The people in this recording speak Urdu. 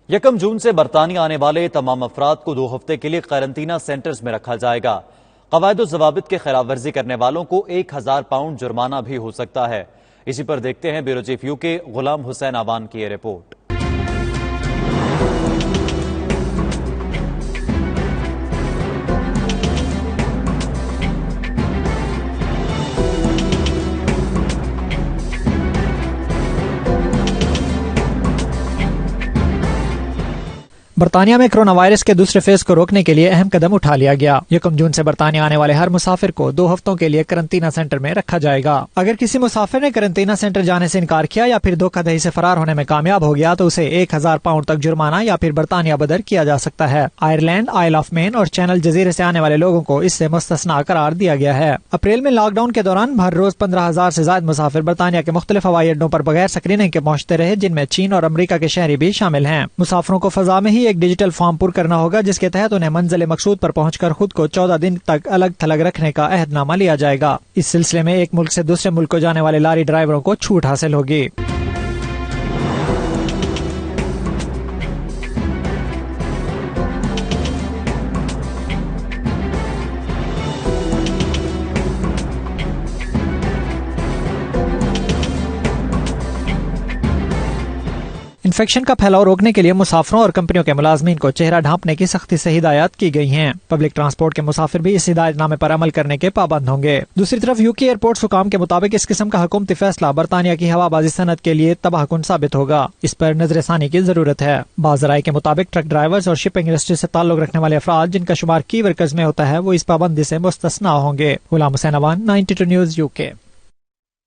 یکم جون سے برطانیہ آنے والے تمام افراد کو 2 ہفتے کے لیے قرنطینہ سینٹرز میں رکھا جائے گا۔ قواعد و ضوابط کی خلاف ورزی کرنے والوں کو 1000 پاؤنڈ جرمانہ بھی ہو سکتا ہے۔ اسی پر دیکھتے ہیں بیورو چیف UK غلام حسین آوان کی یہ رپورٹ۔ برطانیہ میں کرونا وائرس کے دوسرے فیز کو روکنے کے لیے اہم قدم اٹھا لیا گیا۔ 1 جون سے برطانیہ آنے والے ہر مسافر کو 2 ہفتوں کے لیے قرنطینہ سینٹر میں رکھا جائے گا۔ اگر کسی مسافر نے قرنطینہ سینٹر جانے سے انکار کیا یا پھر دھوکہ دہی سے فرار ہونے میں کامیاب ہو گیا تو اسے 1000 پاؤنڈ تک جرمانہ یا پھر برطانیہ بدر کیا جا سکتا ہے۔ آئرلینڈ، آئل آف مین اور چینل جزیرے سے آنے والے لوگوں کو اس سے مستثنیٰ قرار دیا گیا ہے۔ اپریل میں لاک ڈاؤن کے دوران ہر روز 15000 سے زائد مسافر برطانیہ کے مختلف ہوائی اڈوں پر بغیر اسکریننگ کے پہنچتے رہے، جن میں چین اور امریکہ کے شہری بھی شامل ہیں۔ مسافروں کو فضا میں ہی ایک ڈیجیٹل فارم پر کرنا ہوگا جس کے تحت انہیں منزل مقصود پر پہنچ کر خود کو 14 دن تک الگ تھلگ رکھنے کا عہد نامہ لیا جائے گا۔ اس سلسلے میں ایک ملک سے دوسرے ملک کو جانے والے لاری ڈرائیوروں کو چھوٹ حاصل ہوگی۔ انفیکشن کا پھیلاؤ روکنے کے لیے مسافروں اور کمپنیوں کے ملازمین کو چہرہ ڈھانپنے کی سختی سے ہدایات کی گئی ہیں۔ پبلک ٹرانسپورٹ کے مسافر بھی اس ہدایت نامے پر عمل کرنے کے پابند ہوں گے۔ دوسری طرف UK ایئرپورٹس حکام کے مطابق اس قسم کا حکومتی فیصلہ برطانیہ کی ہوا بازی صنعت کے لیے تباہ کن ثابت ہوگا۔ اس پر نظر ثانی کی ضرورت ہے۔ بعض ذرائع کے مطابق ٹرک ڈرائیورز اور شپنگ انڈسٹری سے تعلق رکھنے والے افراد جن کا شمار کی ورکرز میں ہوتا ہے وہ اس پابندی سے مستثنیٰ ہوں گے۔ غلام حسین آوان، 92 نیوز UK۔